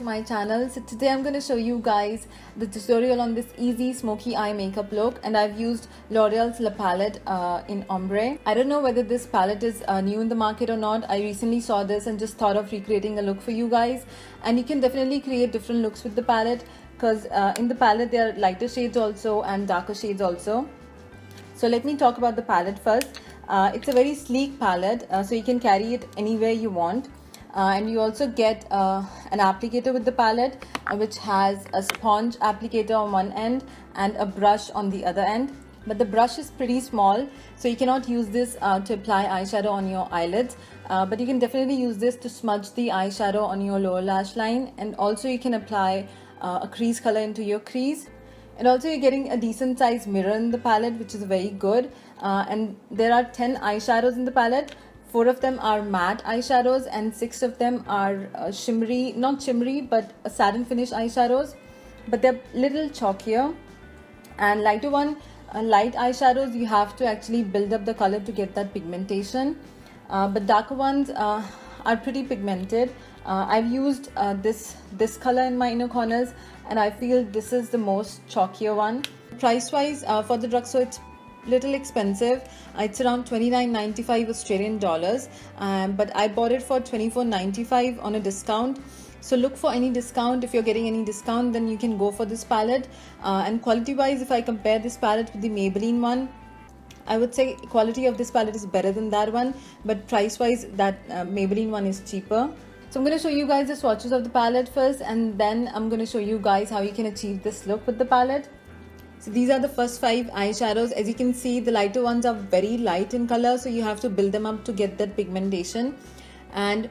to my channel. So today I'm going to show you guys the tutorial on this easy smoky eye makeup look, and I've used L'Oreal's La Palette in Ombree. I don't know whether this palette is new in the market or not. I recently saw this and just thought of recreating a look for you guys, and you can definitely create different looks with the palette because in the palette there are lighter shades also and darker shades also. So let me talk about the palette first. It's a very sleek palette, so you can carry it anywhere you want. And you also get an applicator with the palette, which has a sponge applicator on one end and a brush on the other end. But the brush is pretty small, so you cannot use this to apply eyeshadow on your eyelids. But you can definitely use this to smudge the eyeshadow on your lower lash line, and also you can apply a crease color into your crease. And also you're getting a decent size mirror in the palette, which is very good. And there are 10 eyeshadows in the palette. 4 of them are matte eyeshadows and 6 of them are shimmery, not shimmery, but satin finish eyeshadows. But they're little chalkier. And light eyeshadows, you have to actually build up the color to get that pigmentation. But darker ones are pretty pigmented. I've used this color in my inner corners, and I feel this is the most chalkier one. Price wise, for the drugstore, it's little expensive. It's around $29.95 Australian dollars, but I bought it for $24.95 on a discount. So look for any discount. If you're getting any discount, then you can go for this palette. And quality wise, if I compare this palette with the Maybelline one, I would say quality of this palette is better than that one, but price wise that Maybelline one is cheaper. So I'm going to show you guys the swatches of the palette first, and then I'm going to show you guys how you can achieve this look with the palette. So these are the first 5 eyeshadows. As you can see, the lighter ones are very light in color, so you have to build them up to get that pigmentation, and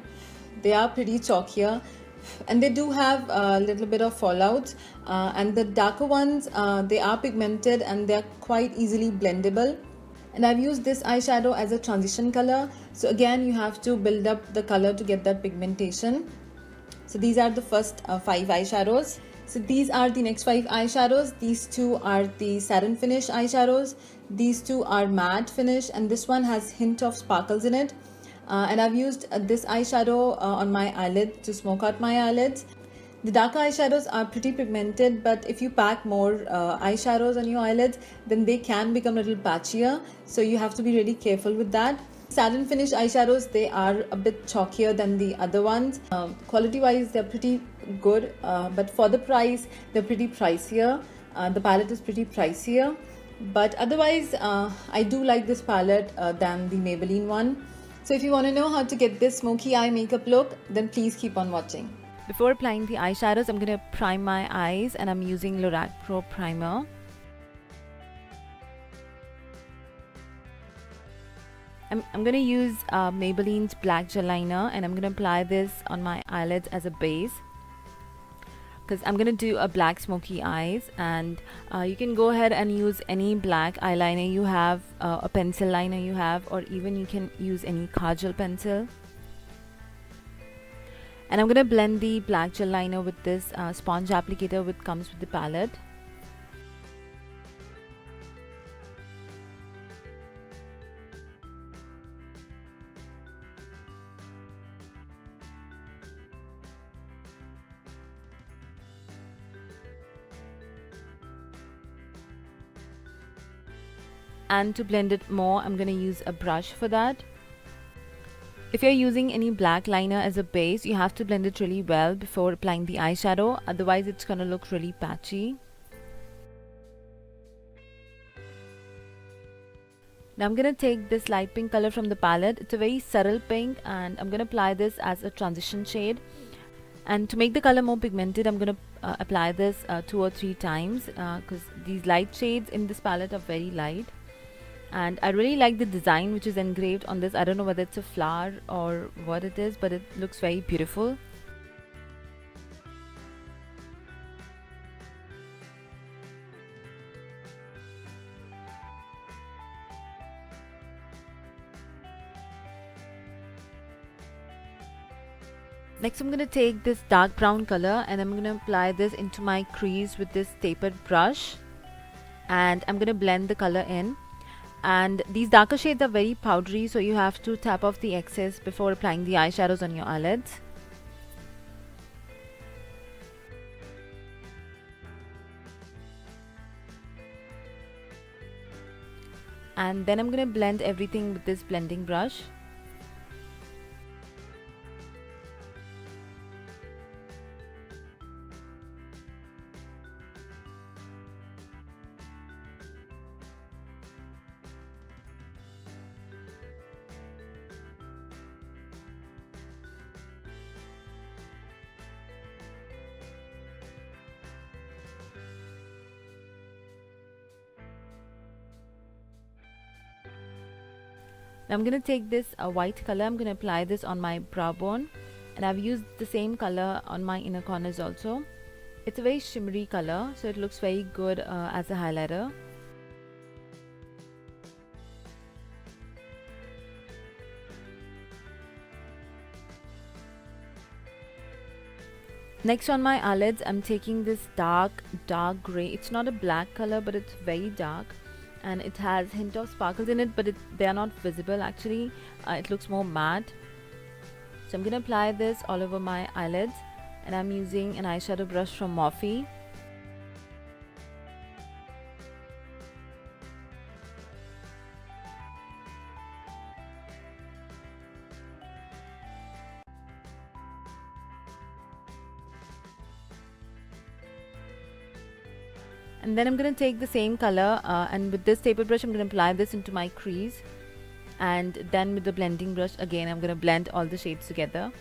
they are pretty chalkier, and they do have a little bit of fallouts. And the darker ones, they are pigmented and they are quite easily blendable. And I've used this eyeshadow as a transition color, so again you have to build up the color to get that pigmentation. So these are the first 5 eyeshadows. So these are the next 5 eyeshadows. These 2 are the satin finish eyeshadows, these 2 are matte finish, and this one has hint of sparkles in it. And I've used this eyeshadow on my eyelid to smoke out my eyelids. The darker eyeshadows are pretty pigmented, but if you pack more eyeshadows on your eyelids, then they can become a little patchier, so you have to be really careful with that. Satin finish eyeshadows, they are a bit chalkier than the other ones. Quality wise, they're pretty good, but for the price, they're pretty pricier. The palette is pretty pricier, but otherwise I do like this palette than the Maybelline one. So if you want to know how to get this smoky eye makeup look, then please keep on watching. Before applying the eyeshadows, I'm going to prime my eyes, and I'm using Lorac Pro Primer. I'm going to use Maybelline's black gel liner, and I'm going to apply this on my eyelids as a base, because I'm going to do a black smoky eyes. And you can go ahead and use any black eyeliner you have, a pencil liner you have, or even you can use any kajal pencil. And I'm going to blend the black gel liner with this sponge applicator which comes with the palette. And to blend it more, I'm going to use a brush for that. If you're using any black liner as a base, you have to blend it really well before applying the eyeshadow, otherwise it's going to look really patchy. Now I'm going to take this light pink color from the palette. It's a very subtle pink, and I'm going to apply this as a transition shade. And to make the color more pigmented, I'm going to apply this 2 or 3 times, because these light shades in this palette are very light. And I really like the design which is engraved on this. I don't know whether it's a flower or what it is, but it looks very beautiful. Next, I'm going to take this dark brown color, and I'm going to apply this into my crease with this tapered brush, and I'm going to blend the color in. And these darker shades are very powdery, so you have to tap off the excess before applying the eyeshadows on your eyelids. And then I'm going to blend everything with this blending brush. Now I'm going to take this white color, I'm going to apply this on my brow bone, and I've used the same color on my inner corners also. It's a very shimmery color, so it looks very good as a highlighter. Next on my eyelids, I'm taking this dark gray. It's not a black color, but it's very dark, and it has hint of sparkles in it, but they are not visible actually. It looks more matte. So I'm gonna apply this all over my eyelids, and I'm using an eyeshadow brush from Morphe. And then I'm going to take the same color and with this tapered brush I'm going to apply this into my crease, and then with the blending brush again I'm going to blend all the shades together.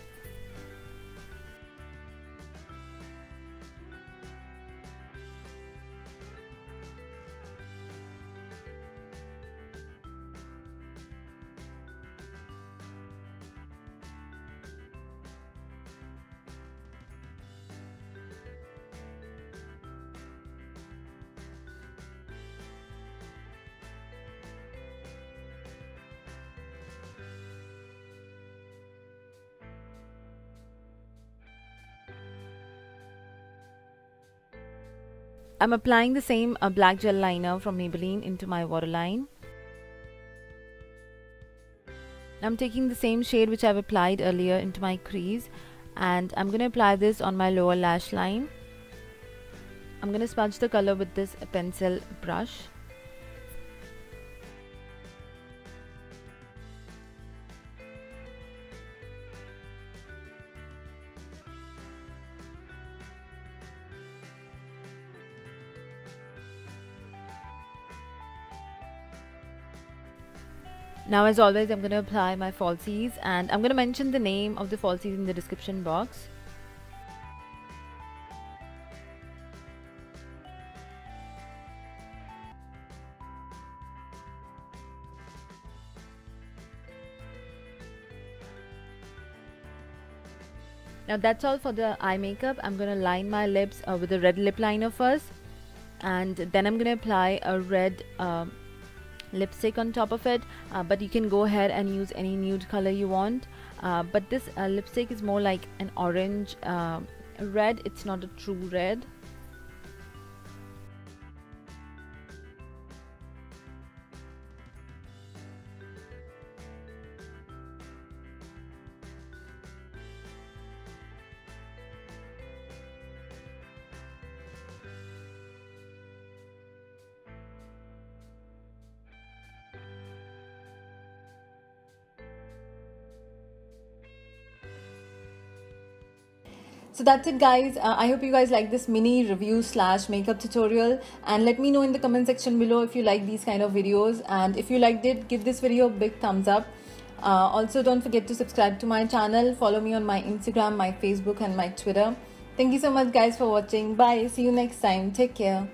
I'm applying the same black gel liner from Maybelline into my waterline. I'm taking the same shade which I've applied earlier into my crease, and I'm going to apply this on my lower lash line. I'm going to smudge the color with this pencil brush. Now as always I'm going to apply my falsies, and I'm going to mention the name of the falsies in the description box. Now that's all for the eye makeup. I'm going to line my lips with a red lip liner first, and then I'm going to apply a red lipstick on top of it, but you can go ahead and use any nude color you want, but this lipstick is more like an orange red. It's not a true red. So that's it guys. I hope you guys like this mini review slash makeup tutorial, and let me know in the comment section below if you like these kind of videos, and if you liked it, give this video a big thumbs up. Also don't forget to subscribe to my channel, follow me on my Instagram, my Facebook and my Twitter. Thank you so much guys for watching. Bye, see you next time, take care.